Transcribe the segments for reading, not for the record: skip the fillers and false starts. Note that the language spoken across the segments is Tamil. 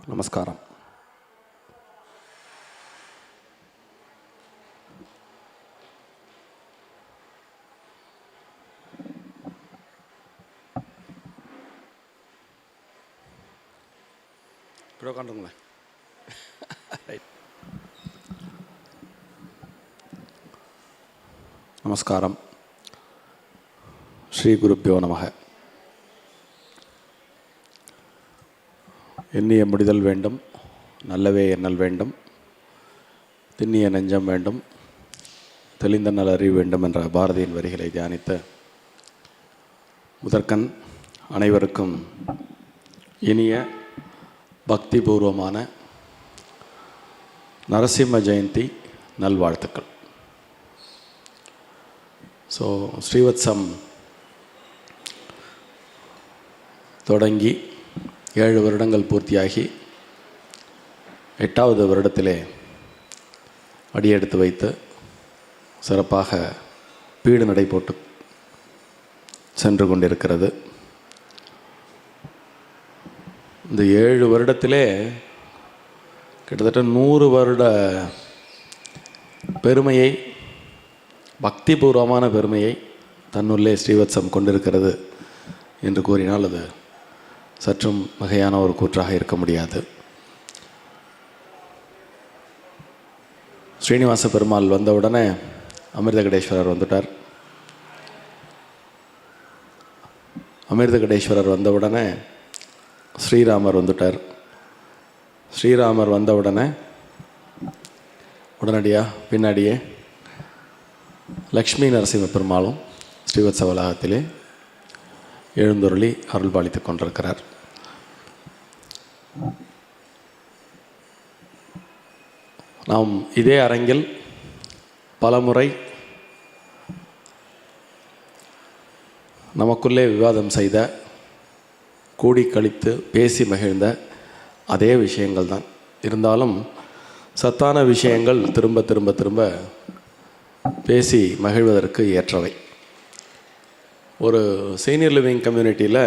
நமஸ்காரம். இப்படி உட்காந்துங்களேன். நமஸ்காரம். ஸ்ரீ குருப்பியோ நமக. எண்ணிய முடிதல் வேண்டும், நல்லவே எண்ணல் வேண்டும், திண்ணிய நெஞ்சம் வேண்டும், தெளிந்த நல் அறிவு வேண்டும் என்ற பாரதியின் வரிகளை தியானித்த முதற்கண் அனைவருக்கும் இனிய பக்திபூர்வமான நரசிம்ம ஜெயந்தி நல்வாழ்த்துக்கள். ஸோ ஸ்ரீவத்சம் தொடங்கி 7 வருடங்கள் பூர்த்தியாகி 8வது வருடத்திலே அடியெடுத்து வைத்து சிறப்பாக பீடு நடை போட்டு சென்று கொண்டிருக்கிறது. இந்த 7 வருடத்திலே கிட்டத்தட்ட 100 வருட பெருமையை, பக்திபூர்வமான பெருமையை தன்னுள்ளே ஸ்ரீவத்சம் கொண்டிருக்கிறது என்று கூறினால் அது சற்றும் மிகையான ஒரு கூற்றாக இருக்க முடியாது. ஸ்ரீனிவாச பெருமாள் வந்தவுடனே அமிர்தகடேஸ்வரர் வந்துட்டார். அமிர்தகடேஸ்வரர் வந்தவுடனே ஸ்ரீராமர் வந்துட்டார். ஸ்ரீராமர் வந்தவுடனே உடனடியாக பின்னாடியே லக்ஷ்மி நரசிம்ம பெருமாளும் ஸ்ரீவத்ச வளாகத்திலே எழுந்தருளி அருள் பாலித்துக் கொண்டிருக்கிறார். நாம் இதே அரங்கில் பலமுறை நமக்குள்ளே விவாதம் செய்த, கூடி கழித்து பேசி மகிழ்ந்த அதே விஷயங்கள் தான். இருந்தாலும் சத்தான விஷயங்கள் திரும்ப திரும்ப திரும்ப பேசி மகிழ்வதற்கு ஏற்றவை. ஒரு சீனியர் லிவிங் கம்யூனிட்டியில்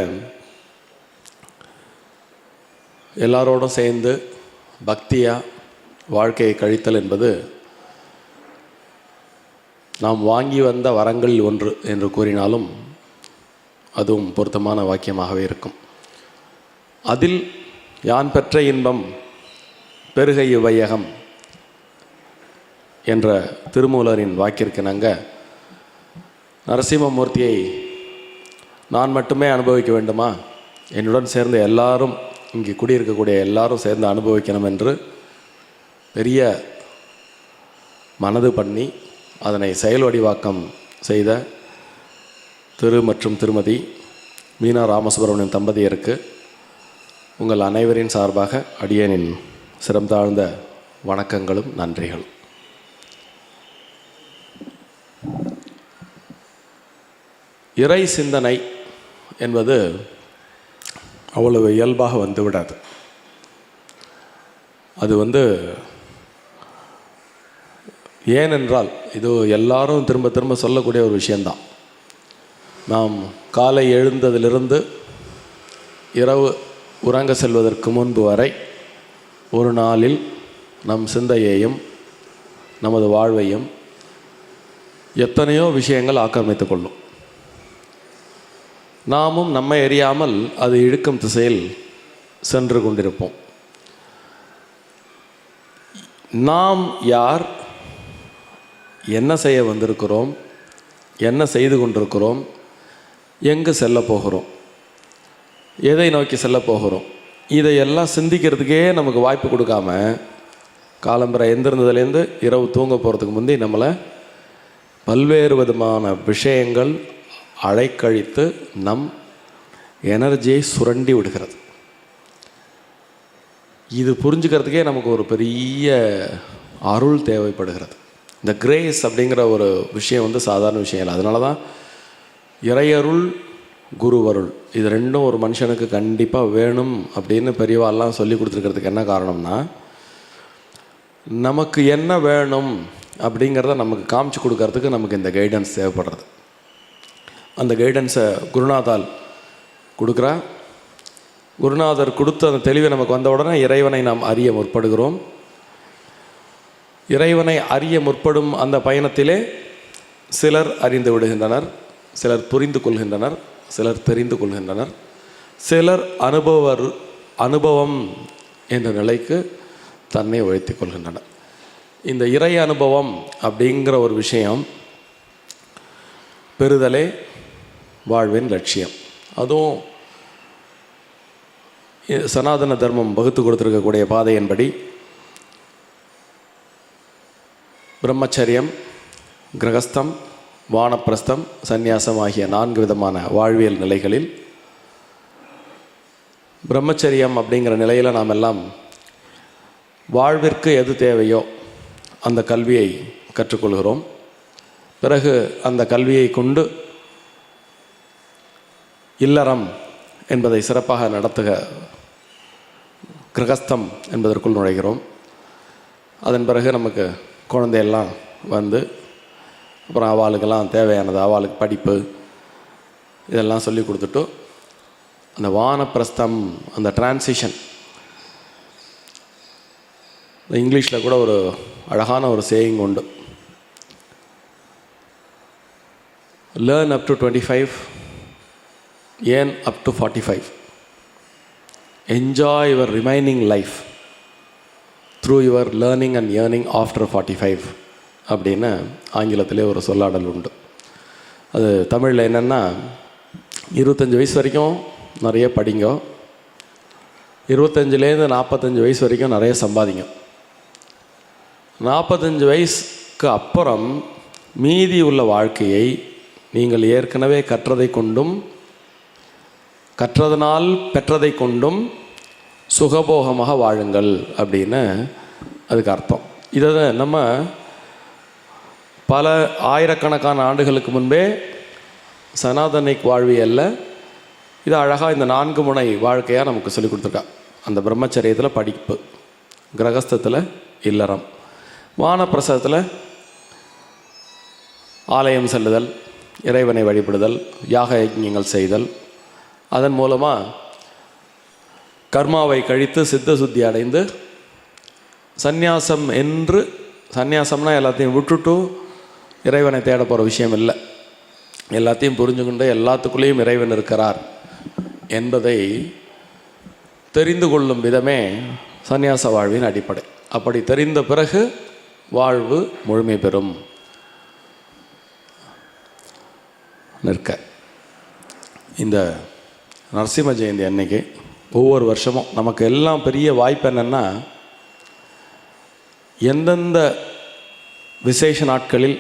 எல்லாரோடும் சேர்ந்து பக்தியாக வாழ்க்கையை கழித்தல் என்பது நாம் வாங்கி வந்த வரங்களில் ஒன்று என்று கூறினாலும் அதுவும் பொருத்தமான வாக்கியமாகவே இருக்கும். அதில் யான் பெற்ற இன்பம் பெருகை வையகம் என்ற திருமூலரின் வாக்கிற்கிணங்க நரசிம்மமூர்த்தியை நான் மட்டுமே அனுபவிக்க வேண்டுமா, என்னுடன் சேர்ந்த எல்லாரும், இங்கே குடியிருக்கக்கூடிய எல்லாரும் சேர்ந்து அனுபவிக்கணும் என்று பெரிய மனது பண்ணி அதனை செயல் வடிவாக்கம் செய்த திரு மற்றும் திருமதி மீனா ராமசுப்ரமணியன் தம்பதியருக்கு உங்கள் அனைவரின் சார்பாக அடியேனின் சிரம் தாழ்ந்த வணக்கங்களும் நன்றிகளும். இறை சிந்தனை என்பது அவ்வளவு இயல்பாக வந்துவிடாது. அது ஏனென்றால் இது எல்லாரும் திரும்ப திரும்ப சொல்லக்கூடிய ஒரு விஷயந்தான். நாம் காலை எழுந்ததிலிருந்து இரவு உறங்க செல்வதற்கு முன்பு வரை ஒரு நாளில் நம் சிந்தையையும் நமது வாழ்வையும் எத்தனையோ விஷயங்கள் ஆக்கிரமித்து கொள்ளும். நாமும் நம்மை அறியாமல் அது இழுக்கும் திசையில் சென்று கொண்டிருப்போம். நாம் யார், என்ன செய்ய வந்திருக்கிறோம், என்ன செய்து கொண்டிருக்கிறோம், எங்கு செல்ல போகிறோம், எதை நோக்கி செல்ல போகிறோம், இதையெல்லாம் சிந்திக்கிறதுக்கே நமக்கு வாய்ப்பு கொடுக்காம காலம்பரை எந்திருந்ததுலேருந்து இரவு தூங்க போகிறதுக்கு முந்தி நம்மளை பல்வேறு விதமான விஷயங்கள் அழைக்கழித்து நம் எனர்ஜியை சுரண்டி விடுகிறது. இது புரிஞ்சுக்கிறதுக்கே நமக்கு ஒரு பெரிய அருள் தேவைப்படுகிறது. இந்த கிரேஸ் அப்படிங்கிற ஒரு விஷயம் சாதாரண விஷயம் இல்லை. அதனால தான் இறையருள் குருவருள் இது ரெண்டும் ஒரு மனுஷனுக்கு கண்டிப்பாக வேணும் அப்படின்னு பெரியவாள்லாம் சொல்லி கொடுத்துருக்கிறதுக்கு என்ன காரணம்னா, நமக்கு என்ன வேணும் அப்படிங்கிறத நமக்கு காமிச்சு கொடுக்கறதுக்கு நமக்கு இந்த கைடன்ஸ் தேவைப்படுறது. அந்த கைடன்ஸை குருநாதால் கொடுக்குறா. குருநாதர் கொடுத்த அந்த தெளிவை நமக்கு வந்த உடனே இறைவனை நாம் அறிய முற்படுகிறோம். இறைவனை அறிய முற்படும் அந்த பயணத்திலே சிலர் அறிந்து விடுகின்றனர், சிலர் புரிந்து கொள்கின்றனர், சிலர் தெரிந்து கொள்கின்றனர், சிலர் அனுபவம் என்ற நிலைக்கு தன்னை உயர்த்தி கொள்கின்றனர். இந்த இறை அனுபவம் அப்படிங்கிற ஒரு விஷயம் பெறுதலே வாழ்வின் லட்சியம். அதுவும் சனாதன தர்மம் வகுத்து கொடுத்துருக்கக்கூடிய பாதையின்படி பிரம்மச்சரியம், கிரகஸ்தம், வானப்பிரஸ்தம், சந்நியாசம் ஆகிய 4 விதமான வாழ்வியல் நிலைகளில் பிரம்மச்சரியம் அப்படிங்கிற நிலையில் நாம் எல்லாம் வாழ்விற்கு எது தேவையோ அந்த கல்வியை கற்றுக்கொள்கிறோம். பிறகு அந்த கல்வியை கொண்டு இல்லறம் என்பதை சிறப்பாக நடத்துக கிரகஸ்தம் என்பதற்குள் நுழைகிறோம். அதன் பிறகு நமக்கு குழந்தையெல்லாம் வந்து அப்புறம் அவளுக்கெல்லாம் தேவையானது, அவளுக்கு படிப்பு இதெல்லாம் சொல்லி கொடுத்துட்டு அந்த வானப்பிரஸ்தம், அந்த டிரான்சிஷன். இங்கிலீஷில் கூட ஒரு அழகான ஒரு சேயிங் உண்டு, learn up to 25, earn up to 45, enjoy your remaining life through your learning and earning after 45 அப்படின்னு ஆங்கிலத்திலே ஒரு சொல்லாடல் உண்டு. அது தமிழில் என்னென்னா, 25 வயசு வரைக்கும் நிறைய படிங்க, 25லேருந்து 45 வயசு வரைக்கும் நிறைய சம்பாதிங்க, 45 வயசுக்கு அப்புறம் மீதி உள்ள வாழ்க்கையை நீங்கள் ஏற்கனவே கற்றதை கொண்டும் கற்றதனால் பெற்றதை கொண்டும் சுகபோகமாக வாழுங்கள் அப்படின்னு அதுக்கு அர்த்தம். இதை நம்ம பல ஆயிரக்கணக்கான ஆண்டுகளுக்கு முன்பே சனாதனிக் வாழ்வியல்ல இது அழகாக இந்த 4 முனை வாழ்க்கையாக நமக்கு சொல்லி கொடுத்துருக்கா. அந்த பிரம்மச்சரியத்தில் படிப்பு, கிரகஸ்தத்தில் இல்லறம், வானப்பிரசத்தில் ஆலயம் செல்லுதல், இறைவனை வழிபடுதல், யாக யஜ்ஞங்கள் செய்தல், அதன் மூலமாக கர்மாவை கழித்து சித்த சுத்தி அடைந்து சந்நியாசம் என்று, சந்நியாசம்னா எல்லாத்தையும் விட்டுட்டு இறைவனை தேட போகிற விஷயம் இல்லை, எல்லாத்தையும் புரிஞ்சுக்கொண்டு எல்லாத்துக்குள்ளேயும் இறைவன் இருக்கிறார் என்பதை தெரிந்து கொள்ளும் விதமே சந்நியாச வாழ்வின் அடிப்படை. அப்படி தெரிந்த பிறகு வாழ்வு முழுமை பெறும். நிற்க இந்த நரசிம்ம ஜெயந்தி அன்னைக்கு ஒவ்வொரு வருஷமும் நமக்கு எல்லாம் பெரிய வாய்ப்பு என்னென்னா, எந்தெந்த விசேஷ நாட்களில்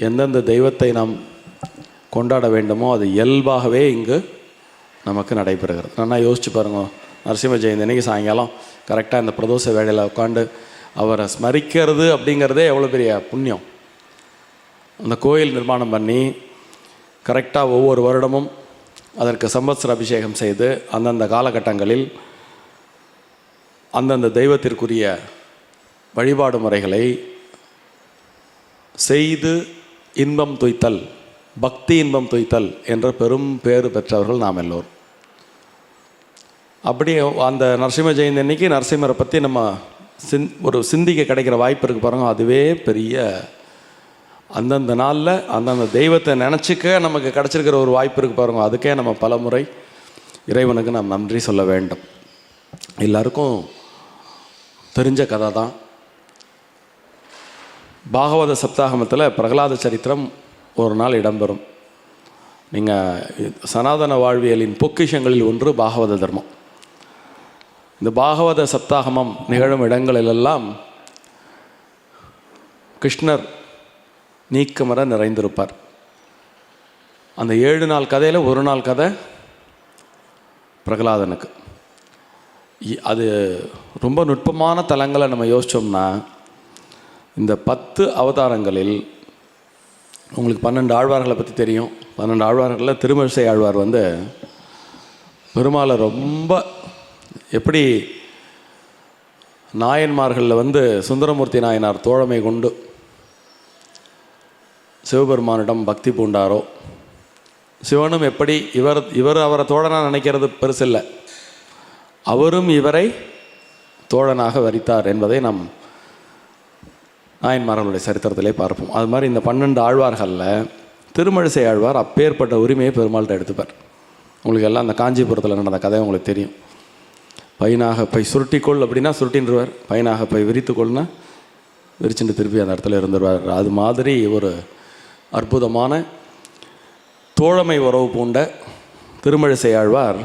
எந்தெந்த தெய்வத்தை நாம் கொண்டாட வேண்டுமோ அது இயல்பாகவே இங்கு நமக்கு நடைபெறுகிறது. நல்லா யோசிச்சு பாருங்க, நரசிம்ம ஜெயந்தி அன்னைக்கு சாயங்காலம் கரெக்டாக இந்த பிரதோஷ வேளையில் உட்காந்து அவரை ஸ்மரிக்கிறது அப்படிங்கிறதே எவ்வளோ பெரிய புண்ணியம். அந்த கோயில் நிர்மாணம் பண்ணி கரெக்டாக ஒவ்வொரு வருடமும் அதற்கு சம்பத்சர அபிஷேகம் செய்து அந்தந்த காலகட்டங்களில் அந்தந்த தெய்வத்திற்குரிய வழிபாடு முறைகளை செய்து இன்பம் துய்த்தல், பக்தி இன்பம் துய்த்தல் என்ற பெரும் பேறு பெற்றவர்கள் நாம் எல்லோரும். அப்படி அந்த நரசிம்ம ஜெயந்தி அன்னைக்கு நரசிம்மரை பற்றி நம்ம ஒரு சிந்திக்க கிடைக்கிற வாய்ப்பு இருக்குது பாருங்க. அதுவே பெரிய அந்தந்த நாளில் அந்தந்த தெய்வத்தை நினச்சிக்க நமக்கு கிடச்சிருக்கிற ஒரு வாய்ப்பு இருக்குது பாருங்க. அதுக்கே நம்ம பல முறை இறைவனுக்கு நாம் நன்றி சொல்ல வேண்டும். எல்லாருக்கும் தெரிஞ்ச கதை தான். பாகவத சப்தாகமத்தில் பிரகலாத சரித்திரம் ஒரு நாள் இடம்பெறும். நீங்கள் சனாதன வாழ்வியலின் பொக்கிஷங்களில் ஒன்று பாகவத தர்மம். இந்த பாகவத சப்தாகமம் நிகழும் இடங்களிலெல்லாம் கிருஷ்ணர் நீக்கமர நிறைந்திருப்பார். அந்த 7 நாள் கதையில் ஒரு நாள் கதை பிரகலாதனுக்கு. அது ரொம்ப நுட்பமான தலங்களை நம்ம யோசித்தோம்னா, இந்த 10 அவதாரங்களில் உங்களுக்கு 12 ஆழ்வார்களை பற்றி தெரியும். 12 ஆழ்வார்களில் திருமழிசை ஆழ்வார் பெருமாளை ரொம்ப எப்படி நாயன்மார்களில் சுந்தரமூர்த்தி நாயனார் தோழமை கொண்டு சிவபெருமானிடம் பக்தி பூண்டாரோ, சிவனும் எப்படி இவர் அவரை தோழனாக நினைக்கிறது பெருசில்லை, அவரும் இவரை தோழனாக வரித்தார் என்பதை நாம் நாயன்மார்களுடைய சரித்திரத்திலே பார்ப்போம். அது மாதிரி இந்த 12 ஆழ்வார்களில் திருமழிசை ஆழ்வார் அப்பேற்பட்ட உரிமையை பெருமாள்கிட்ட எடுத்துப்பார். உங்களுக்கு எல்லாம் அந்த காஞ்சிபுரத்தில் நடந்த கதை உங்களுக்கு தெரியும். பையனாக பை சுருட்டிக்கொள் அப்படின்னா சுருட்டின்றுவார், பையனாக பை விரித்துக்கொள்னா விரிச்சுட்டு திருப்பி அந்த இடத்துல இருந்துருவார். அது மாதிரி ஒரு அற்புதமான தோழமை உறவு பூண்ட திருமழிசை ஆழ்வார்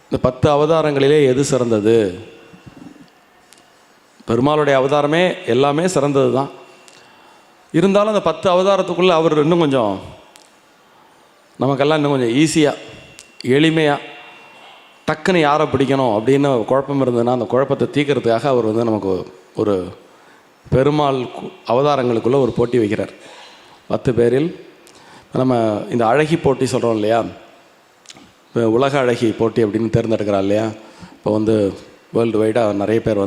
இந்த 10 அவதாரங்களிலே எது சிறந்தது? பெருமாளுடைய அவதாரமே எல்லாமே சிறந்தது தான். இருந்தாலும் அந்த 10 அவதாரத்துக்குள்ளே அவர் இன்னும் கொஞ்சம் நமக்கெல்லாம் இன்னும் கொஞ்சம் ஈஸியாக எளிமையாக டக்குன்னு யாரை பிடிக்கணும் அப்படின்னு குழப்பம் இருந்ததுன்னா அந்த குழப்பத்தை தீர்க்கறதுக்காக அவர் நமக்கு ஒரு பெருமாள் அவதாரங்களுக்குள்ளே ஒரு போட்டி வைக்கிறார். 10 பேரில் நம்ம இந்த அழகி போட்டி சொல்கிறோம் இல்லையா, இப்போ உலக அழகி போட்டி அப்படின்னு தேர்ந்தெடுக்கிறா இல்லையா, இப்போ வேர்ல்டு வைடாக நிறைய பேர்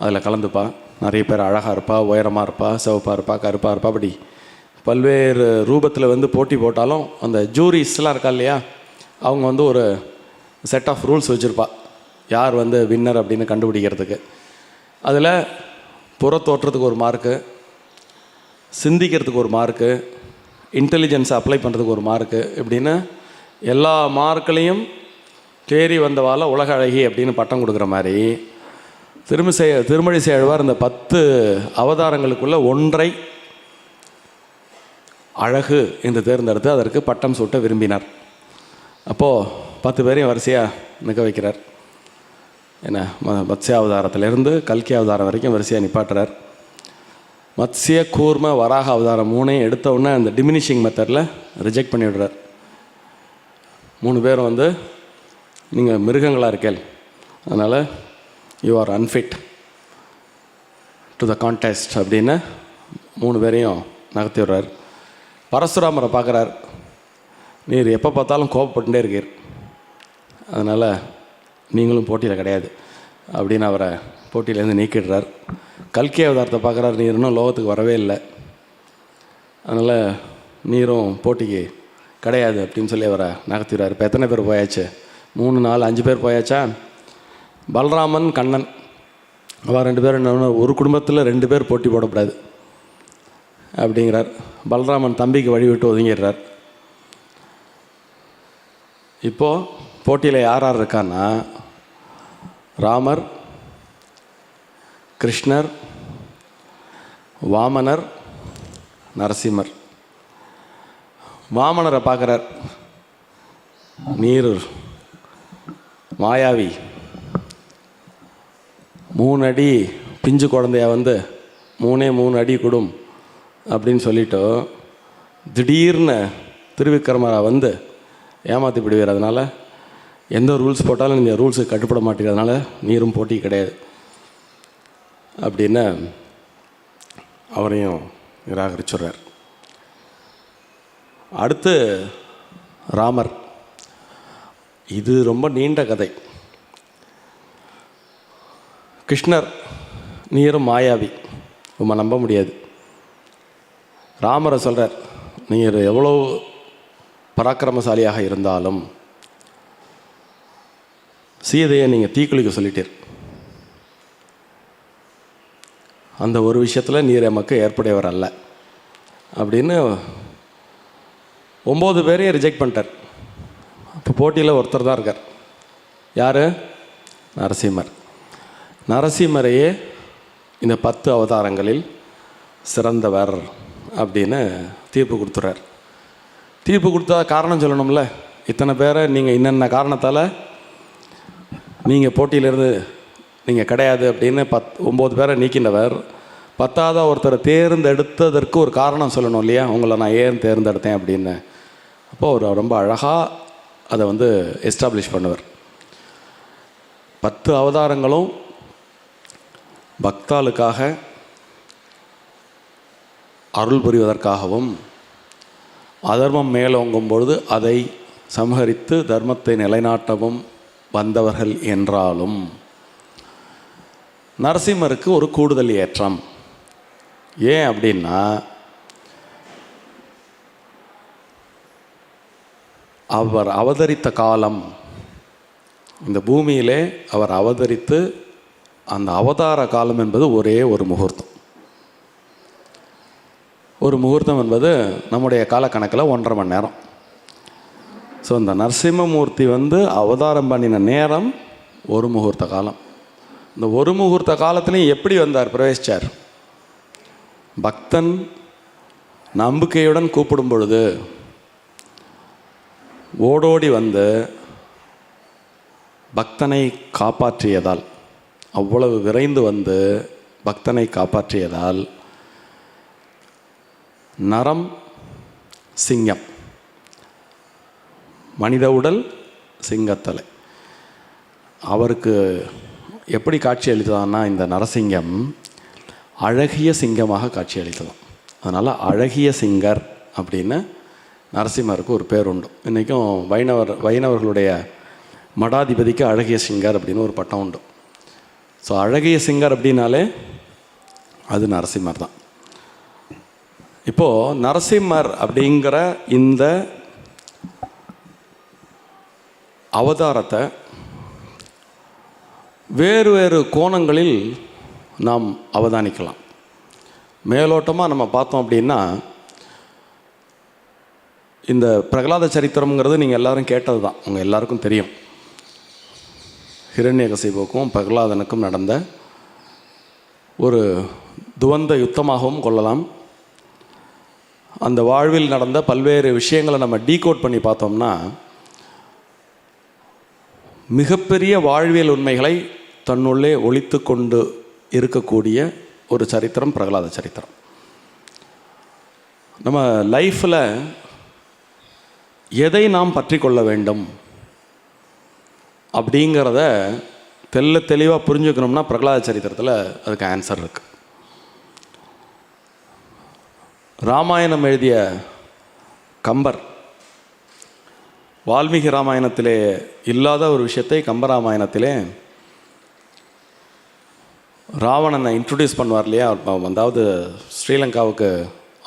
அதில் கலந்துப்பா. நிறைய பேர் அழகாக இருப்பா, உயரமாக இருப்பா, சிவப்பாக இருப்பா, கருப்பாக இருப்பா, அப்படி பல்வேறு ரூபத்தில் போட்டி போட்டாலும் அந்த ஜூரிஸ்லாம் இருக்கா இல்லையா, அவங்க ஒரு செட் ஆஃப் ரூல்ஸ் வச்சுருப்பா யார் வின்னர் அப்படின்னு கண்டுபிடிக்கிறதுக்கு. அதில் புறத்தோற்றத்துக்கு ஒரு மார்க்கு, சிந்திக்கிறதுக்கு ஒரு மார்க்கு, இன்டெலிஜென்ஸை அப்ளை பண்ணுறதுக்கு ஒரு மார்க்கு, இப்படின்னு எல்லா மார்க்களையும் தேறி வந்தவால உலக அழகி அப்படின்னு பட்டம் கொடுக்குற மாதிரி திருமழிசை ஆழ்வார் இந்த 10 அவதாரங்களுக்குள்ள ஒன்றை அழகு என்று தேர்ந்தெடுத்து அதற்கு பட்டம் சூட்ட விரும்பினார். அப்போது 10 பேரையும் வரிசையாக நிற்க வைக்கிறார். என்ன மத்ஸ்ய அவதாரத்திலேருந்து கல்கி அவதாரம் வரைக்கும் வரிசையாக நிப்பாட்டுறார். மத்ஸ்ய கூர்ம வராக அவதாரம் 3ஐயும் எடுத்த உடனே அந்த டிமினிஷிங் மெத்தடில் ரிஜெக்ட் பண்ணி விடுறார். 3 பேரும் நீங்கள் மிருகங்களாக இருக்கேள், அதனால் you are unfit to the contest அப்படின்னு 3 பேரையும் நகர்த்தி விடுறார். பரசுராமரை பார்க்குறார். நீர் எப்போ பார்த்தாலும் கோபப்பட்டுட்டே இருக்கீர், அதனால் நீங்களும் போட்டியில் கிடையாது அப்படின்னு அவரை போட்டியிலேருந்து நீக்கிடுறார். கல்கி அவதாரத்தை பார்க்குறாரு. நீர் இன்னும் லோகத்துக்கு வரவே இல்லை, அதனால் நீரும் போட்டிக்கு கிடையாது அப்படின்னு சொல்லி அவரை நகர்த்திடுறார். இப்போ எத்தனை பேர் போயாச்சு? 3, 4, 5 பேர் போயாச்சா? பலராமன், கண்ணன், அவள் 2 பேரும் என்ன, ஒரு குடும்பத்தில் 2 பேர் போட்டி போடக்கூடாது அப்படிங்கிறார். பலராமன் தம்பிக்கு வழி விட்டு ஒதுங்கிடுறார். இப்போது போட்டியில் யார் யார் இருக்கான்னா, ராமர், கிருஷ்ணர், வாமனர், நரசிம்மர். வாமனரை பார்க்குறார். நீர் மாயாவி, 3 அடி பிஞ்சு குழந்தைய 3 அடி கொடும் அப்படின்னு சொல்லிவிட்டு திடீர்னு திருவிக்கிரமரை ஏமாற்றி விடுவார். அதனால் எந்த ரூல்ஸ் போட்டாலும் இந்த ரூல்ஸுக்கு கட்டுப்பட மாட்டேங்கிறதுனால நீரும் போட்டி கிடையாது அப்படின்னு அவரையும் நிராகரிச்சுடுறார். அடுத்து ராமர். இது ரொம்ப நீண்ட கதை. கிருஷ்ணர், நீரும் மாயாவி, ரொம்ப நம்ப முடியாது. ராமரை சொல்கிறார், நீர் எவ்வளோ பராக்கிரமசாலியாக இருந்தாலும் சீதையை நீங்கள் தீக்குளிக்க சொல்லிட்டீர், அந்த ஒரு விஷயத்தில் நீர் எமக்கு ஏற்புடையவர் அல்ல அப்படின்னு 9 பேரையும் ரிஜெக்ட் பண்ணிட்டார். இப்போ போட்டியில் ஒருத்தர் தான் இருக்கார். யார்? நரசிம்மர். நரசிம்மரையே இந்த 10 அவதாரங்களில் சிறந்தவர் அப்படின்னு தீர்ப்பு கொடுத்துறார். தீர்ப்பு கொடுத்தா காரணம் சொல்லணும்ல. இத்தனை பேரை நீங்கள் இன்னென்ன காரணத்தால் நீங்கள் போட்டியிலேருந்து நீங்கள் கிடையாது அப்படின்னு 9 பேரை நீக்கின்றவர் 10ஆவது ஒருத்தரை தேர்ந்தெடுத்ததற்கு ஒரு காரணம் சொல்லணும் இல்லையா, உங்களை நான் ஏன் தேர்ந்தெடுத்தேன் அப்படின்னு. அப்போது அவர் ரொம்ப அழகாக அதை எஸ்டாப்ளிஷ் பண்ணுவார். 10 அவதாரங்களும் பக்தாளுக்காக அருள் புரிவதற்காகவும் அதர்மம் மேலோங்கும் பொழுது அதை சம்ஹரித்து தர்மத்தை நிலைநாட்டவும் வந்தவர்கள் என்றாலும் நரசிம்மருக்கு ஒரு கூடுதல் ஏற்றம். ஏன் அப்படின்னா, அவர் அவதரித்த காலம் இந்த பூமியிலே அவர் அவதரித்து அந்த அவதார காலம் என்பது ஒரே ஒரு முகூர்த்தம். ஒரு முகூர்த்தம் என்பது நம்முடைய காலக்கணக்கில் 1.5 மணி நேரம். ஸோ இந்த நரசிம்மமூர்த்தி அவதாரம் பண்ணின நேரம் ஒரு முகூர்த்த காலம். இந்த ஒரு முகூர்த்த காலத்துலேயும் எப்படி வந்தார், பிரவேசித்தார்? பக்தன் நம்பிக்கையுடன் கூப்பிடும் பொழுது ஓடோடி வந்து பக்தனை காப்பாற்றியதால், அவ்வளவு விரைந்து வந்து பக்தனை காப்பாற்றியதால் நரம் சிங்கம், மனித உடல் சிங்கத்தலை. அவருக்கு எப்படி காட்சி அளித்ததான்னா, இந்த நரசிங்கம் அழகிய சிங்கமாக காட்சி அளித்ததாம். அதனால் அழகிய சிங்கர் அப்படின்னு நரசிம்மருக்கு ஒரு பேர் உண்டு. இன்றைக்கும் வைணவர்களுடைய மடாதிபதிக்கு அழகிய சிங்கர் அப்படின்னு ஒரு பட்டம் உண்டு. ஸோ அழகிய சிங்கர் அப்படின்னாலே அது நரசிம்மர் தான். இப்போது நரசிம்மர் அப்படிங்கிற இந்த அவதாரத்தை வேறு வேறு கோணங்களில் நாம் அவதானிக்கலாம். மேலோட்டமாக நம்ம பார்த்தோம் அப்படின்னா, இந்த பிரகலாத சரித்திரம்ங்கிறது நீங்கள் எல்லோரும் கேட்டது தான், உங்கள் எல்லாருக்கும் தெரியும். ஹிரண்யகசிபுக்கும் பிரகலாதனுக்கும் நடந்த ஒரு துவந்த யுத்தமாகவும் கொள்ளலாம். அந்த வாழ்வில் நடந்த பல்வேறு விஷயங்களை நம்ம டீகோட் பண்ணி பார்த்தோம்னா, மிகப்பெரிய வாழ்வியல் உண்மைகளை தன்னுள்ளே ஒளித்து கொண்டு இருக்கக்கூடிய ஒரு சரித்திரம் பிரகலாத சரித்திரம். நம்ம லைஃப்பில் எதை நாம் பற்றி கொள்ள வேண்டும் அப்படிங்கிறத தெளிவாக புரிஞ்சுக்கணும்னா பிரகலாத சரித்திரத்தில் அதுக்கு ஆன்சர் இருக்குது. ராமாயணம் எழுதிய கம்பர் வால்மீகி ராமாயணத்திலே இல்லாத ஒரு விஷயத்தை கம்பராமாயணத்திலே ராவணனை இன்ட்ரடியூஸ் பண்ணுவார் இல்லையா. அதாவது ஸ்ரீலங்காவுக்கு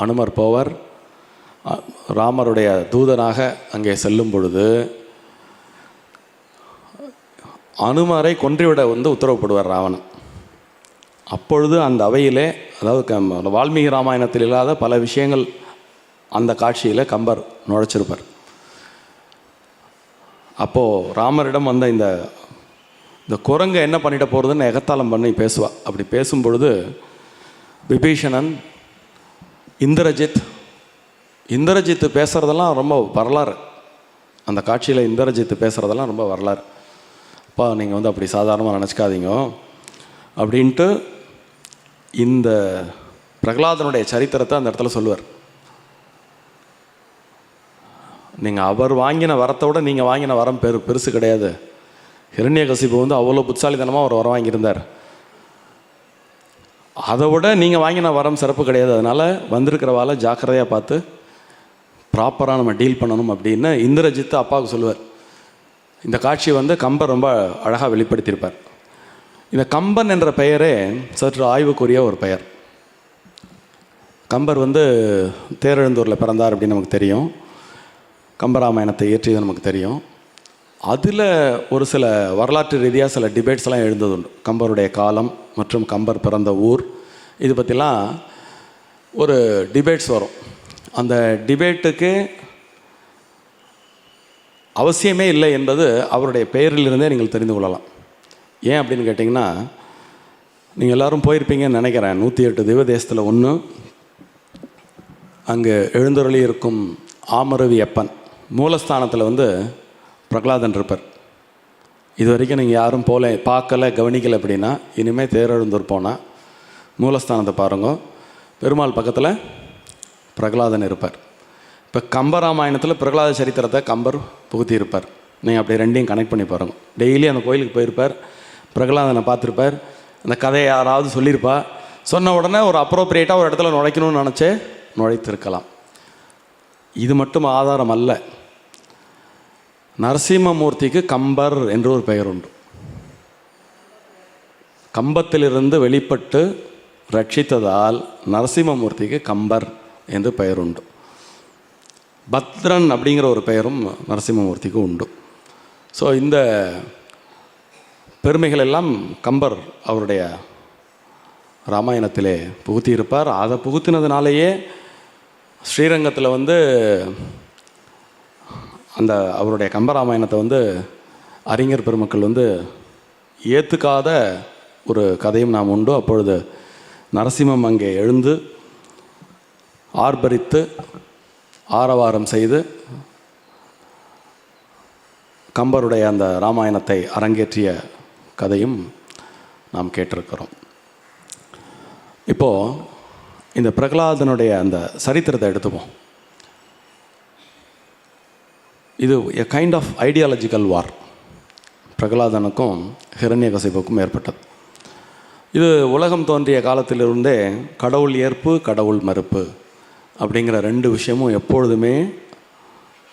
அனுமர் போவார், ராமருடைய தூதனாக அங்கே செல்லும் பொழுது அனுமரை கொன்றுவிட உத்தரவுப்படுவார் ராவணன். அப்பொழுது அந்த அவையிலே, அதாவது வால்மீகி ராமாயணத்தில் இல்லாத பல விஷயங்கள் அந்த காட்சியில் கம்பர் நுழைச்சிருப்பார். அப்போது ராமரிடம் இந்த குரங்கை என்ன பண்ணிட்ட போகிறதுன்னு எகத்தாளம் பண்ணி பேசுவாள். அப்படி பேசும் பொழுது விபீஷணன், இந்திரஜித் பேசுகிறதெல்லாம் ரொம்ப வரலாறு. அந்த காட்சியில் இந்திரஜித் பேசுகிறதெல்லாம் ரொம்ப வரலாறு. அப்பா நீங்கள் அப்படி சாதாரணமாக நினச்சிக்காதீங்க அப்படின்ட்டு இந்த பிரகலாதனுடைய சரித்திரத்தை அந்த இடத்துல சொல்லுவார். நீங்கள் அவர் வாங்கின வரத்தை விட நீங்கள் வாங்கின வரம் பெருசு கிடையாது. ஹிரண்யகசிபு அவ்வளோ புத்திசாலித்தனமாக ஒரு வரம் வாங்கியிருந்தார். அதை விட நீங்கள் வாங்கின வரம் சிறப்பு கிடையாது. அதனால் வந்திருக்கிறவால ஜாக்கிரதையாக பார்த்து ப்ராப்பராக நம்ம டீல் பண்ணணும் அப்படின்னு இந்திரஜித்து அப்பாவுக்கு சொல்லுவார். இந்த காட்சி கம்பர் ரொம்ப அழகாக வெளிப்படுத்தியிருப்பார். இந்த கம்பன் என்ற பெயரே சற்று ஆய்வுக்குரிய ஒரு பெயர். கம்பர் தேரெழுந்தூரில் பிறந்தார் அப்படின்னு நமக்கு தெரியும். கம்பராமாயணத்தை இயற்றியது நமக்கு தெரியும். அதில் ஒரு சில வரலாற்று ரீதியாக சில டிபேட்ஸ்லாம் எழுந்ததுண்டு. கம்பருடைய காலம் மற்றும் கம்பர் பிறந்த ஊர், இது பற்றிலாம் ஒரு டிபேட்ஸ் வரும். அந்த டிபேட்டுக்கு அவசியமே இல்லை என்பது அவருடைய பெயரிலிருந்தே நீங்கள் தெரிந்து கொள்ளலாம். ஏன் அப்படின்னு கேட்டிங்கன்னா, நீங்கள் எல்லோரும் போயிருப்பீங்கன்னு நினைக்கிறேன். 108 திவ்யதேசத்தில் ஒன்று, அங்கே எழுந்தருளி இருக்கும் ஆமரவி அப்பன் மூலஸ்தானத்தில் பிரகலாதன் இருப்பார். இது வரைக்கும் நீங்கள் யாரும் பார்க்கலை கவனிக்கலை அப்படின்னா, இனிமேல் தேரெழுந்தூர் போனால் மூலஸ்தானத்தை பாருங்க, பெருமாள் பக்கத்தில் பிரகலாதன் இருப்பார். இப்போ கம்பராமாயணத்தில் பிரகலாத சரித்திரத்தை கம்பர் புகுத்தி இருப்பார். நீங்கள் அப்படி ரெண்டையும் கனெக்ட் பண்ணி பாருங்க. டெய்லி அந்த கோயிலுக்கு போயிருப்பார், பிரகலாதனை பார்த்துருப்பார், அந்த கதையை யாராவது சொல்லியிருப்பா. சொன்ன உடனே ஒரு அப்ரோப்ரியேட்டாக ஒரு இடத்துல நுழைக்கணும்னு நினச்சே நுழைத்திருக்கலாம். இது மட்டும் ஆதாரம் அல்ல. நரசிம்மமூர்த்திக்கு கம்பர் என்று ஒரு பெயர் உண்டு. கம்பத்திலிருந்து வெளிப்பட்டு ரட்சித்ததால் நரசிம்மமூர்த்திக்கு கம்பர் என்று பெயர் உண்டு. பத்ரன் அப்படிங்கிற ஒரு பெயரும் நரசிம்மமூர்த்திக்கு உண்டு. ஸோ இந்த பெருமைகள் எல்லாம் கம்பர் அவருடைய ராமாயணத்திலே புகுத்தியிருப்பார். அதை புகுத்தினதுனாலேயே ஸ்ரீரங்கத்தில் அந்த அவருடைய கம்பராமாயணத்தை அறிஞர் பெருமக்கள் ஏற்றுக்காத ஒரு கதையும் நாம் உண்டு. அப்பொழுது நரசிம்மம் அங்கே எழுந்து ஆர்ப்பரித்து ஆரவாரம் செய்து கம்பருடைய அந்த ராமாயணத்தை அரங்கேற்றிய கதையும் நாம் கேட்டிருக்கிறோம். இப்போது இந்த பிரகலாதனுடைய அந்த சரித்திரத்தை எடுத்துப்போம். இது எ கைண்ட் ஆஃப் ஐடியாலஜிக்கல் வார் பிரகலாதனுக்கும் ஹிரண்யகசிபுக்கும் ஏற்பட்டது. இது உலகம் தோன்றிய காலத்திலிருந்தே கடவுள் ஏற்பு கடவுள் மறுப்பு அப்படிங்கிற ரெண்டு விஷயமும் எப்பொழுதுமே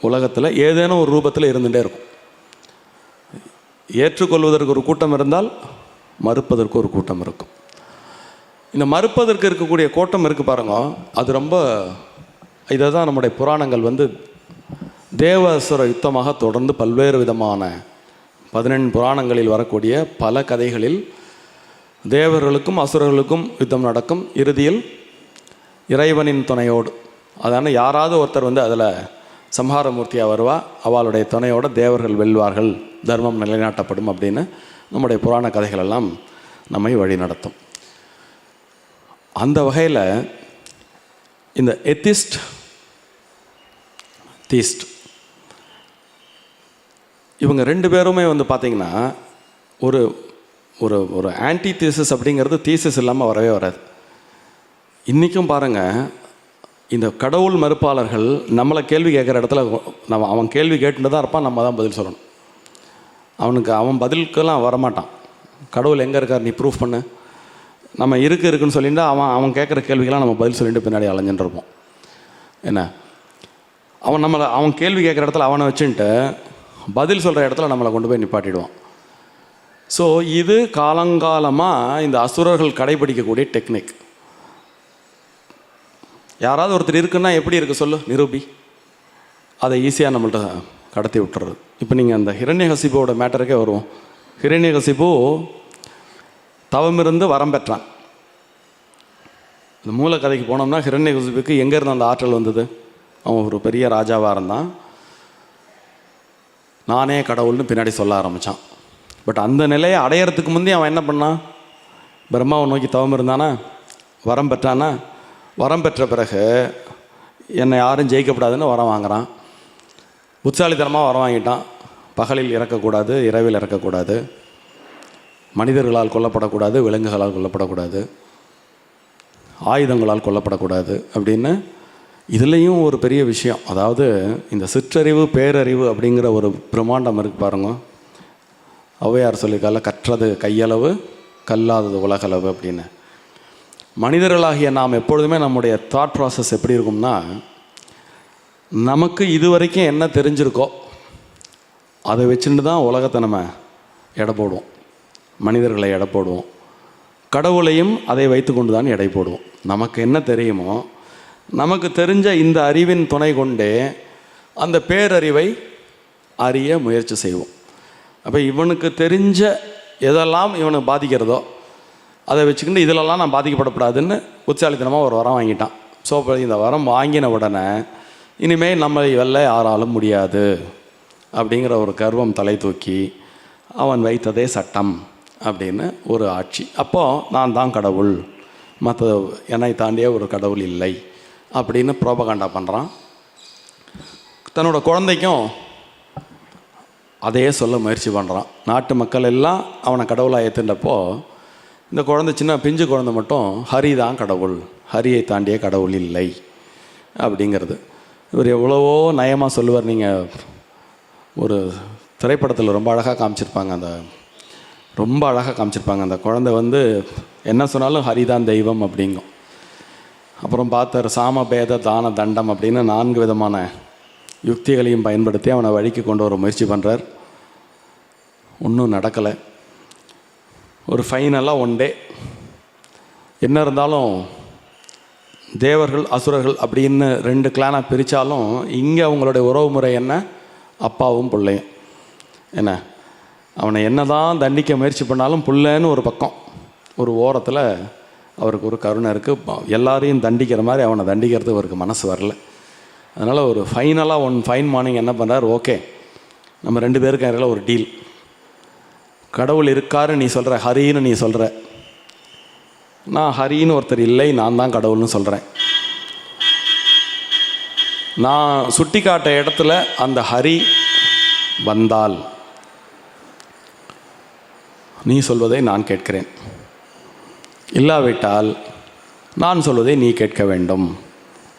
உலகத்தில் ஏதேனும் ஒரு ரூபத்தில் இருந்துகிட்டே இருக்கும். ஏற்றுக்கொள்வதற்கு ஒரு கூட்டம் இருந்தால் மறுப்பதற்கு ஒரு கூட்டம் இருக்கும். இந்த மறுப்பதற்கு இருக்கக்கூடிய கூட்டம் இருக்குது பாருங்க, அது ரொம்ப இதை தான் நம்முடைய புராணங்கள் தேவாசுர யுத்தமாக தொடர்ந்து பல்வேறு விதமான 18 புராணங்களில் வரக்கூடிய பல கதைகளில் தேவர்களுக்கும் அசுரர்களுக்கும் யுத்தம் நடக்கும். இறுதியில் இறைவனின் துணையோடு, அதான யாராவது ஒருத்தர் அதில் சம்ஹாரமூர்த்தியாக வருவா, அவளுடைய துணையோடு தேவர்கள் வெல்வார்கள், தர்மம் நிலைநாட்டப்படும் அப்படின்னு நம்முடைய புராண கதைகள் எல்லாம் நம்மை வழி நடத்தும். அந்த வகையில் இந்த எத்திஸ்ட் தீஸ்ட் இவங்க ரெண்டு பேருமே பார்த்திங்கன்னா ஒரு ஒரு ஒரு ஆன்டி தீசிஸ் அப்படிங்கிறது தீசிஸ் இல்லாமல் வரவே வராது. இன்றைக்கும் பாருங்கள், இந்த கடவுள் மறுப்பாளர்கள் நம்மளை கேள்வி கேட்குற இடத்துல அவன் கேள்வி கேட்டுட்டு தான் இருப்பான், நம்ம தான் பதில் சொல்லணும். அவன் பதிலுக்கெல்லாம் வரமாட்டான். கடவுள் எங்கே இருக்கார், நீ ப்ரூஃப் பண்ணு, நம்ம இருக்குன்னு சொல்லிட்டு அவன் கேட்குற கேள்விக்கெல்லாம் நம்ம பதில் சொல்லிட்டு பின்னாடி அலைஞ்சுட்டு இருப்போம். என்ன, அவன் கேள்வி கேட்குற இடத்துல அவனை வச்சுன்ட்டு பதில் சொல்கிற இடத்துல நம்மளை கொண்டு போய் நிப்பாட்டிடுவான். ஸோ இது காலங்காலமாக இந்த அசுரர்கள் கடைபிடிக்கக்கூடிய டெக்னிக். யாராவது ஒருத்தர் இருக்குன்னா எப்படி இருக்குது சொல்லு, நிரூபி, அதை ஈஸியாக நம்மள்ட்ட கடத்தி விட்டுறது. இப்போ நீங்கள் அந்த ஹிரண்யகசிபுவோட மேட்டருக்கே வருவோம். ஹிரண்யகசிபு தவமிருந்து வரம் பெற்றான். இந்த மூல கதைக்கு போனோம்னா ஹிரண்யகசிபுக்கு எங்கேருந்து அந்த ஆற்றல் வந்தது? அவன் ஒரு பெரிய ராஜாவாக இருந்தான், நானே கடவுள்னு பின்னாடி சொல்ல ஆரம்பித்தான். பட் அந்த நிலையை அடையிறதுக்கு முந்தைய அவன் என்ன பண்ணான்? பிரம்மாவை நோக்கி தவம் இருந்தானா, வரம் பெற்றானா, வரம் பெற்ற பிறகு என்னை யாரும் ஜெயிக்கப்படாதுன்னு வரம் வாங்குகிறான். புத்தாலித்தனமாக வரம் வாங்கிட்டான். பகலில் இறக்கக்கூடாது, இரவில் இறக்கக்கூடாது, மனிதர்களால் கொல்லப்படக்கூடாது, விலங்குகளால் கொல்லப்படக்கூடாது, ஆயுதங்களால் கொல்லப்படக்கூடாது அப்படின்னு. இதுலேயும் ஒரு பெரிய விஷயம், அதாவது இந்த சிற்றறிவு பேரறிவு அப்படிங்கிற ஒரு பிரம்மாண்டம் இருக்குது பாருங்க. ஔவையார் சொல்லியிருக்கால, கற்றது கையளவு கல்லாதது உலகளவு அப்படின்னு. மனிதர்களாகிய நாம் எப்பொழுதுமே நம்முடைய தாட் ப்ராசஸ் எப்படி இருக்கும்னா, நமக்கு இது வரைக்கும் என்ன தெரிஞ்சிருக்கோ அதை வச்சுட்டு தான் உலகத்தை நம்ம எடை போடுவோம், மனிதர்களை எடை போடுவோம், கடவுளையும் அதை வைத்து கொண்டு தான் எடை போடுவோம். நமக்கு என்ன தெரியுமோ, நமக்கு தெரிஞ்ச இந்த அறிவின் துணை கொண்டே அந்த பேரறிவை அறிய முயற்சி செய்வோம். அப்போ இவனுக்கு தெரிஞ்ச எதெல்லாம் இவனை பாதிக்கிறதோ அதை வச்சுக்கிட்டு இதிலெல்லாம் நான் பாதிக்கப்படக்கூடாதுன்னு புத்திசாலித்தனமாக ஒரு வரம் வாங்கிட்டான். ஸோ இப்போ இந்த வரம் வாங்கின உடனே இனிமேல் நம்மளை வெல்ல யாராலும் முடியாது அப்படிங்கிற ஒரு கர்வம் தலை தூக்கி அவன் வைத்ததே சட்டம் அப்படின்னு ஒரு ஆட்சி. அப்போது நான் தான் கடவுள், மற்ற என்னை தாண்டிய ஒரு கடவுள் இல்லை அப்படின்னு ப்ரோபகாண்டா பண்ணுறான். தன்னோட குழந்தைக்கும் அதையே சொல்ல முயற்சி பண்ணுறான். நாட்டு மக்கள் எல்லாம் அவனை கடவுளாக ஏற்றுண்டப்போ இந்த குழந்தை, சின்ன பிஞ்சு குழந்தை மட்டும் ஹரி தான் கடவுள், ஹரியை தாண்டிய கடவுள் இல்லை அப்படிங்கிறது இவர் எவ்வளவோ நயமாக சொல்லுவார். நீங்கள் ஒரு திரைப்படத்தில் ரொம்ப அழகாக காமிச்சிருப்பாங்க, ரொம்ப அழகாக காமிச்சிருப்பாங்க. அந்த குழந்தை என்ன சொன்னாலும் ஹரிதான் தெய்வம் அப்படிங்கும். அப்புறம் பார்த்தார், சாம பேத தான தண்டம் அப்படின்னு 4 விதமான யுக்திகளையும் பயன்படுத்தி அவனை வழிக்கு கொண்டு வர முயற்சி பண்ணுறார். ஒன்றும் நடக்கலை. ஒரு ஃபைனலாக ஒன் டே என்ன இருந்தாலும் தேவர்கள் அசுரர்கள் அப்படின்னு 2 கிளானாக பிரித்தாலும் இங்கே அவங்களுடைய உறவு முறை என்ன, அப்பாவும் பிள்ளையும். என்ன, அவனை என்ன தான் தண்டிக்க முயற்சி பண்ணாலும் புள்ளன்னு ஒரு பக்கம் ஒரு ஓரத்தில் அவருக்கு ஒரு கருணை இருக்குது. எல்லாரையும் தண்டிக்கிற மாதிரி அவனை தண்டிக்கிறதுக்கு அவருக்கு மனசு வரல. அதனால் ஒரு ஃபைனலாக ஃபைன் மார்னிங் என்ன பண்ணுறார், ஓகே நம்ம 2 பேருக்கு இடையில ஒரு டீல். கடவுள் இருக்காருன்னு நீ சொல்கிற, ஹரின்னு நீ சொல்கிற, நான் ஹரின்னு ஒருத்தர் இல்லை, நான் தான் கடவுள்னு சொல்கிறேன். நான் சுட்டி காட்ட இடத்துல அந்த ஹரி வந்தால் நீ சொல்வதை நான் கேட்கிறேன், இல்லாவிட்டால் நான் சொல்வதை நீ கேட்க வேண்டும்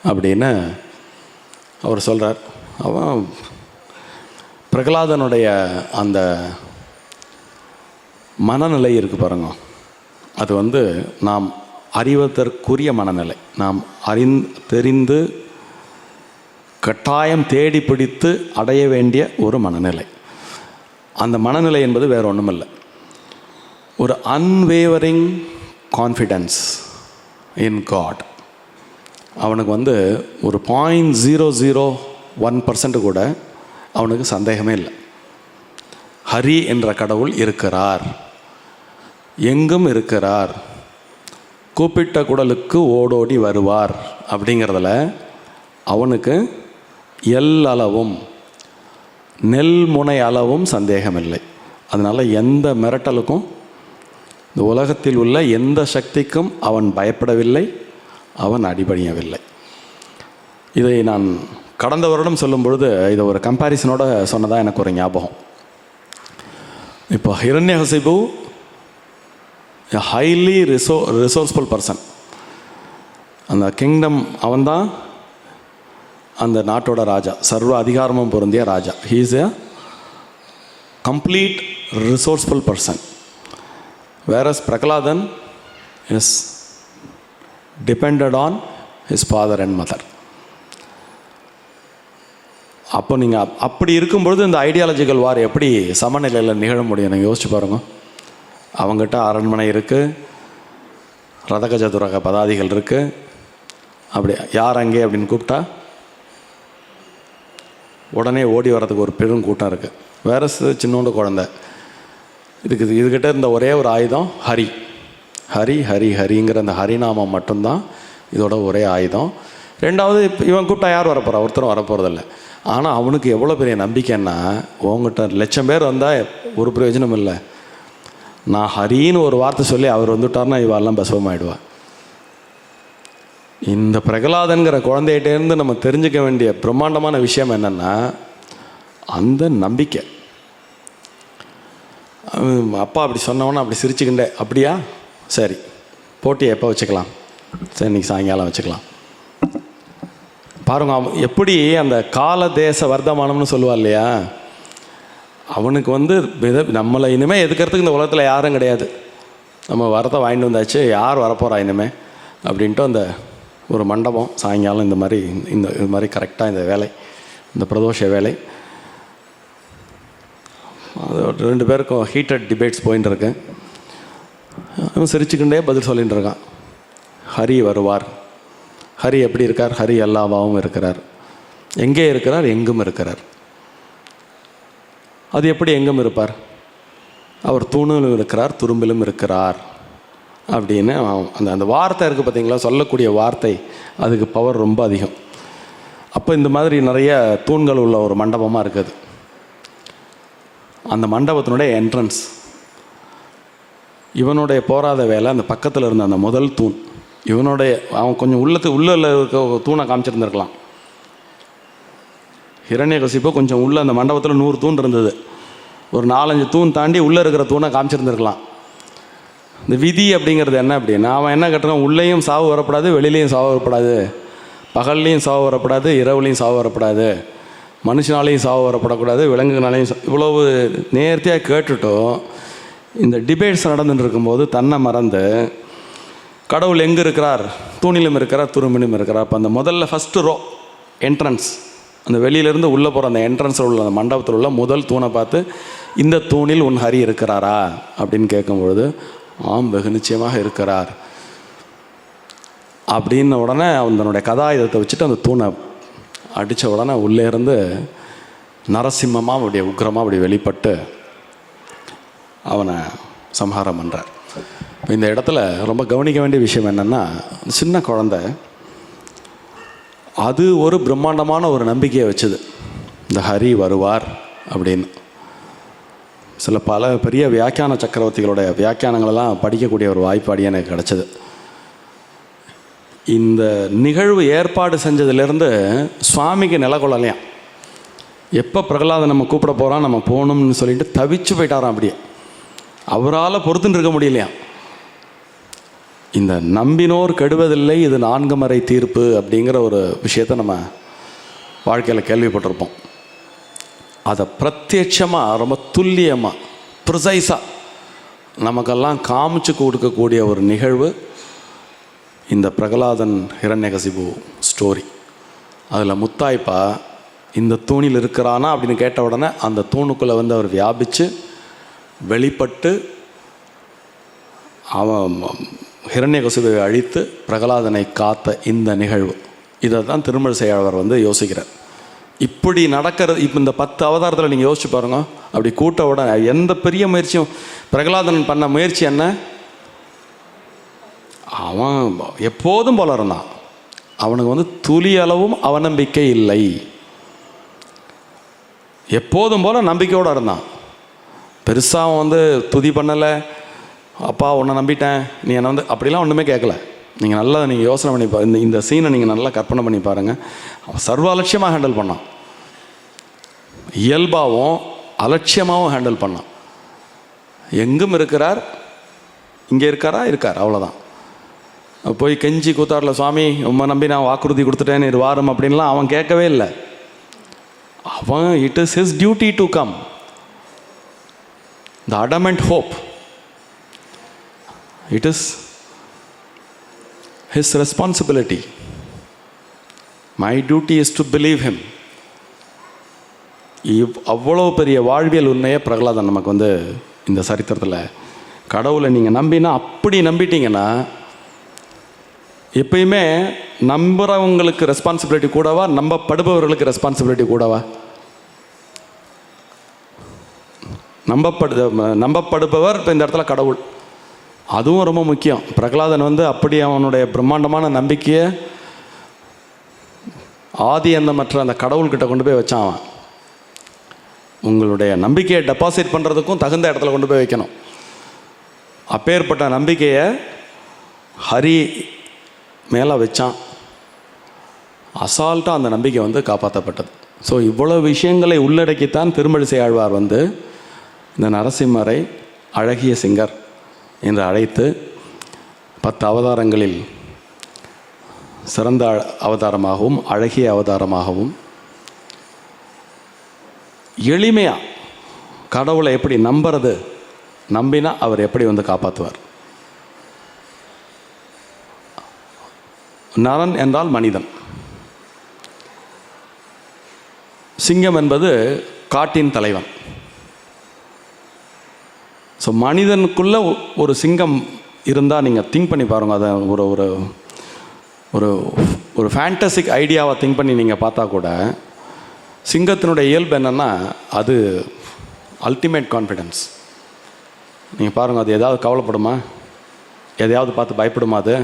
அப்படின்னு அவர் சொல்கிறார். அவன் பிரகலாதனுடைய அந்த மனநிலை இருக்குது பாருங்க, அது நாம் அறிவதற்குரிய மனநிலை. நாம் தெரிந்து கட்டாயம் தேடி பிடித்து அடைய வேண்டிய ஒரு மனநிலை. அந்த மனநிலை என்பது வேறு ஒன்றுமில்லை, ஒரு அன்வேவரிங் கான்ஃபிடென்ஸ் இன் காட். அவனுக்கு ஒரு 0.001% கூட அவனுக்கு சந்தேகமே இல்லை, ஹரி என்ற கடவுள் இருக்கிறார், எங்கும் இருக்கிறார், கூப்பிட்ட குடலுக்கு ஓடோடி வருவார் அப்படிங்கிறதுல அவனுக்கு எல்லளவும் நெல்முனை அளவும் சந்தேகமில்லை. அதனால் எந்த மிரட்டலுக்கும், இந்த உலகத்தில் உள்ள எந்த சக்திக்கும் அவன் பயப்படவில்லை, அவன் அடிபணியவில்லை. இதை நான் கடந்த வருடம் சொல்லும் பொழுது இதை ஒரு கம்பேரிசனோட சொன்னதாக எனக்கு ஒரு ஞாபகம். இப்போ ஹிரண்யகசிபு ஹைலி ரிசோர்ஸ்ஃபுல் பர்சன். அந்த கிங்டம் அவன்தான் அந்த நாட்டோட ராஜா, சர்வ அதிகாரமும் பொருந்திய ராஜா. He is a complete resourceful person. Versus Prahaladan is depended on his father and mother. அப்போ நீங்கள் அப்படி இருக்கும்பொழுது இந்த ஐடியாலஜிக்கல் வார் எப்படி சமநிலையில் நிகழ முடியும்? நீங்கள் யோசிச்சு பாருங்க. அவங்ககிட்ட அரண்மனை இருக்குது, ரதகஜதுரக பதாதிகள் இருக்குது. அப்படி யார் அங்கே அப்படின்னு கூப்பிட்டா உடனே ஓடி வர்றதுக்கு ஒரு பெரும் கூட்டம் இருக்குது. வேற சின்னோண்டு குழந்தை. இதுக்கிட்ட இருந்த ஒரே ஒரு ஆயுதம் ஹரி. ஹரி ஹரி ஹரிங்கிற அந்த ஹரிநாமம் மட்டும்தான் இதோட ஒரே ஆயுதம். ரெண்டாவது, இவன் கூப்பிட்டா யார் வரப்போகிறா? ஒருத்தரும் வரப்போகிறதில்ல. ஆனால் அவனுக்கு எவ்வளோ பெரிய நம்பிக்கைன்னா, உங்ககிட்ட 1,00,000 பேர் வந்தால் ஒரு பிரயோஜனம் இல்லை, நான் ஹரின்னு ஒரு வார்த்தை சொல்லி அவர் வந்துட்டார்னா இவெல்லாம் பசுவமாயிடுவா. இந்த பிரகலாதன்கிற குழந்தைகிட்டேருந்து நம்ம தெரிஞ்சுக்க வேண்டிய பிரம்மாண்டமான விஷயம் என்னென்னா, அந்த நம்பிக்கை. அப்பா அப்படி சொன்னவொன்னே அப்படி சிரிச்சுக்கிண்டே, அப்படியா, சரி போட்டியை எப்போ வச்சுக்கலாம், சரி இன்றைக்கி சாயங்காலம் வச்சுக்கலாம். பாருங்க, அவன் எப்படி அந்த கால தேச வர்த்தமானம்னு சொல்லுவாள் இல்லையா, அவனுக்கு நம்மளை இனிமேல் எதுக்கிறதுக்கு இந்த உலகத்தில் யாரும் கிடையாது, நம்ம வரத்தை வாங்கிட்டு வந்தாச்சு, யார் வரப்போகிறா இனிமேல் அப்படின்ட்டு அந்த ஒரு மண்டபம் சாயங்காலம் இது மாதிரி கரெக்டாக இந்த வேலை, இந்த பிரதோஷ வேலை, அது 2 பேருக்கும் ஹீட்டட் டிபேட்ஸ் போயின்னு இருக்கு. அவன் சிரிச்சுக்கிண்டே பதில் சொல்லிகிட்டு இருக்கான். ஹரி வருவார். ஹரி எப்படி இருக்கார்? ஹரி எல்லாவாகவும் இருக்கிறார். எங்கே இருக்கிறார்? எங்கும் இருக்கிறார். அது எப்படி எங்கும் இருப்பார்? அவர் தூணிலும் இருக்கிறார், துரும்பிலும் இருக்கிறார் அப்படின்னு அந்த வார்த்தை இருக்குது பார்த்தீங்களா, சொல்லக்கூடிய வார்த்தை, அதுக்கு பவர் ரொம்ப அதிகம். அப்போ இந்த மாதிரி நிறைய தூண்கள் உள்ள ஒரு மண்டபமாக இருக்குது. அந்த மண்டபத்தினுடைய என்ட்ரன்ஸ், இவனுடைய போராத வேலை அந்த பக்கத்தில் இருந்த அந்த முதல் தூண். அவன் கொஞ்சம் உள்ளே இருக்க தூணை காமிச்சிருந்துருக்கலாம். ஹிரண்யகசிப்பு கொஞ்சம் உள்ள அந்த மண்டபத்தில் 100 தூண் இருந்தது, ஒரு 4-5 தூண் தாண்டி உள்ளே இருக்கிற தூணை காமிச்சிருந்துருக்கலாம். இந்த விதி அப்படிங்கிறது என்ன அப்படின்னா, அவன் என்ன கட்டுறான், உள்ளேயும் சாவு வரப்படாது, வெளியிலையும் சாவு வரப்படாது, பகல்லையும் சாவு வரப்படாது, இரவுலையும் சாவு வரப்படாது, மனுஷனாலையும் சாவு வரப்படக்கூடாது, விலங்குனாலையும். இவ்வளவு நேர்த்தியாக கேட்டுட்டோம். இந்த டிபேட்ஸ் நடந்துட்டு இருக்கும்போது தன்னை மறந்து கடவுள் எங்கே இருக்கிறார்? தூணிலும் இருக்கிறார், துரும்பிலும் இருக்கிறார். அப்போ அந்த முதல்ல ஃபஸ்ட்டு ரோ என்ட்ரன்ஸ், அந்த வெளியிலேருந்து உள்ளே போகிற அந்த என்ட்ரன்ஸில் உள்ள அந்த மண்டபத்தில் உள்ள முதல் தூணை பார்த்து, இந்த தூணில் உன் ஹரி இருக்கிறாரா அப்படின்னு கேட்கும்பொழுது, ஆம் வெகு நிச்சயமாக இருக்கிறார் அப்படின்ன உடனே அவனுடைய கதாயுதத்தை வச்சுட்டு அந்த தூணை அடித்த உடனே உள்ளே இருந்து நரசிம்மமாக அப்படியே உக்கிரமாக அப்படி வெளிப்பட்டு அவனை சம்ஹாரம் பண்ணுறார். இப்போ இந்த இடத்துல ரொம்ப கவனிக்க வேண்டிய விஷயம் என்னென்னா, சின்ன குழந்தை அது ஒரு பிரம்மாண்டமான ஒரு நம்பிக்கையை வச்சுது, இந்த ஹரி வருவார் அப்படின்னு. பல பெரிய வியாக்கியான சக்கரவர்த்திகளுடைய வியாக்கியானங்களெல்லாம் படிக்கக்கூடிய ஒரு வாய்ப்பாடி எனக்கு கிடச்சிது. இந்த நிகழ்வு ஏற்பாடு செஞ்சதுலேருந்து சுவாமிக்கு நில கொள்ளலையாம். எப்போ பிரகலாதன் நம்ம கூப்பிட போகிறோம், நம்ம போகணும்னு சொல்லிட்டு தவிச்சு போயிட்டாராம். அப்படியே அவரால் பொறுத்துன்னு இருக்க முடியலையாம். இந்த நம்பினோர் கெடுவதில்லை, இது 4 மறை தீர்ப்பு அப்படிங்கிற ஒரு விஷயத்தை நம்ம வாழ்க்கையில் கேள்விப்பட்டிருப்போம். அதை பிரத்யட்சமாக ரொம்ப துல்லியமாக ப்ரிசைஸாக நமக்கெல்லாம் காமிச்சு கொடுக்கக்கூடிய ஒரு நிகழ்வு இந்த பிரகலாதன் ஹிரண்யகசிபு ஸ்டோரி. அதில் முத்தாய்ப்பா இந்த தூணில் இருக்கிறானா அப்படின்னு கேட்ட உடனே அந்த தூணுக்குள்ளே வந்து அவர் வியாபித்து வெளிப்பட்டு அவன் ஹிரண்யகசிபுவை அழித்து பிரகலாதனை காத்த இந்த நிகழ்வு, இதை தான் திருமழிசையாளர் வந்து யோசிக்கிறார். இப்படி நடக்கிறது. இப்போ இந்த 10 அவதாரத்தில் நீங்கள் யோசிச்சு பாருங்க. அப்படி கூட்ட உடனே எந்த பெரிய முயற்சியும் பிரகலாதன் பண்ண முயற்சி என்ன? அவன் எப்போதும் போல இருந்தான். அவனுக்கு வந்து துளி அளவும் அவநம்பிக்கை இல்லை. எப்போதும் போல நம்பிக்கையோடு இருந்தான். பெருசாக அவன் வந்து துதி பண்ணலை, அப்பா உன்னை நம்பிட்டேன் நீ என்னை வந்து அப்படிலாம் ஒன்றுமே கேட்கல. நீங்கள் நல்லா யோசனை பண்ணி இந்த சீனை நீங்கள் நல்லா கற்பனை பண்ணி பாருங்கள். அவன் சர்வ அலட்சியமாக ஹேண்டில் பண்ணான், இயல்பாகவும் அலட்சியமாகவும் ஹேண்டில் பண்ணான். எங்கும் இருக்கிறார், இங்கே இருக்கார், அவ்வளோதான். போய் கெஞ்சி கூத்தாரில் சுவாமி உம்மை நம்பி நான் வாக்குறுதி கொடுத்துட்டேன் இது வாரம் அப்படின்லாம் அவன் கேட்கவே இல்லை. அவன் it is his duty to come, the adamant hope, it is his responsibility. My duty is to believe him. அவ்வளோ பெரிய வாழ்வியல் உண்மையை பிரகலாதன் நமக்கு வந்து இந்த சரித்திரத்தில், கடவுளை நீங்கள் நம்பினா அப்படி நம்பிட்டீங்கன்னா, எப்பயுமே நம்புகிறவங்களுக்கு ரெஸ்பான்சிபிலிட்டி கூடவா, நம்பப்படுபவர்களுக்கு ரெஸ்பான்சிபிலிட்டி கூடவா? நம்பப்படுபவர் இப்போ இந்த இடத்துல கடவுள், அதுவும் ரொம்ப முக்கியம். பிரகலாதன் வந்து அப்படி அவனுடைய பிரம்மாண்டமான நம்பிக்கையை ஆதி எண்ணமற்ற அந்த கடவுள்கிட்ட கொண்டு போய் வச்சான். அவன் உங்களுடைய நம்பிக்கையை டெபாசிட் பண்ணுறதுக்கும் தகுந்த இடத்துல கொண்டு போய் வைக்கணும். அப்பேற்பட்ட நம்பிக்கையை ஹரி மேலே வச்சான். அசால்ட்டாக அந்த நம்பிக்கை வந்து காப்பாற்றப்பட்டது. ஸோ இவ்வளோ விஷயங்களை உள்ளடக்கித்தான் திருமழிசை ஆழ்வார் வந்து இந்த நரசிம்மரை அழகிய சிங்கர் என்று அழைத்து 10 அவதாரங்களில் சிறந்த அவதாரமாகவும் அழகிய அவதாரமாகவும் எளிமையாக கடவுளை எப்படி நம்புறது, நம்பினா அவர் எப்படி வந்து காப்பாற்றுவார். நரன் என்றால் மனிதன், சிங்கம் என்பது காட்டின் தலைவன். ஸோ மனிதனுக்குள்ளே ஒரு சிங்கம் இருந்தால் நீங்கள் திங்க் பண்ணி பாருங்கள். அதை ஒரு ஒரு ஒரு ஒரு ஃபேண்டசிக் ஐடியாவை திங்க் பண்ணி நீங்கள் பார்த்தா கூட சிங்கத்தினுடைய இயல்பு என்னென்னா, அது அல்டிமேட் கான்ஃபிடென்ஸ். நீங்கள் பாருங்கள், அது எதாவது கவலைப்படுமா, எதையாவது பார்த்து பயப்படுமா? அது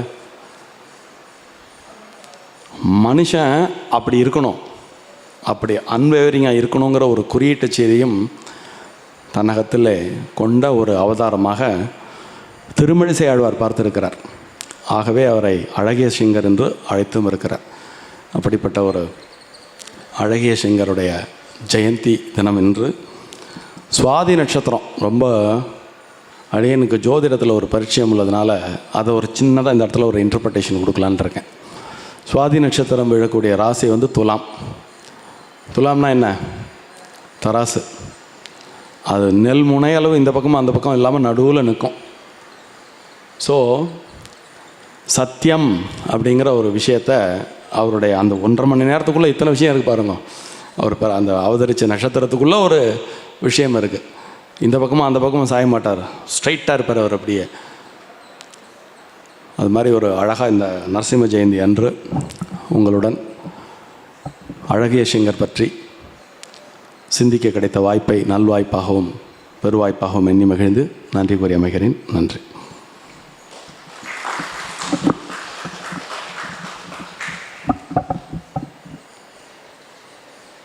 மனுஷன் அப்படி இருக்கணும், அப்படி அன்வேவரிங்காக இருக்கணுங்கிற ஒரு குறியீட்டு செய்தியும் தன்னகத்தில் கொண்ட ஒரு அவதாரமாக திருமழிசை ஆழ்வார் பார்த்திருக்கிறார். ஆகவே அவரை அழகிய சிங்கர் என்று அழைத்தும் இருக்கிறார். அப்படிப்பட்ட ஒரு அழகிய சிங்கருடைய ஜெயந்தி தினம் என்று சுவாதி நட்சத்திரம். ரொம்ப அழகனுக்கு ஜோதிடத்தில் ஒரு பரிச்சயம் உள்ளதுனால அதை ஒரு சின்னதாக இந்த இடத்துல ஒரு இன்டர்பிரட்டேஷன் கொடுக்கலான் இருக்கேன். சுவாதி நட்சத்திரம் விழக்கூடிய ராசி வந்து துலாம். துலாம்னா என்ன? தராசு. அது நெல் முனையளவு இந்த பக்கமும் அந்த பக்கம் இல்லாமல் நடுவில் நிற்கும். ஸோ சத்தியம் அப்படிங்கிற ஒரு விஷயத்தை அவருடைய அந்த 1.5 மணி நேரத்துக்குள்ளே இத்தனை விஷயம் இருக்குது பாருங்க. அவர் அந்த அவதரித்த நட்சத்திரத்துக்குள்ளே ஒரு விஷயம் இருக்குது. இந்த பக்கமும் அந்த பக்கமும் சாய மாட்டார், ஸ்ட்ரைட்டாக இருப்பார் அவர் அப்படியே. அது மாதிரி ஒரு அழகாக இந்த நரசிம்ம ஜெயந்தி அன்று உங்களுடன் அழகிய சிங்கர் பற்றி சிந்திக்க கிடைத்த வாய்ப்பை நல்வாய்ப்பாகவும் பெருவாய்ப்பாகவும் எண்ணி மகிழ்ந்து நன்றி கூறி அமைகிறேன். நன்றி.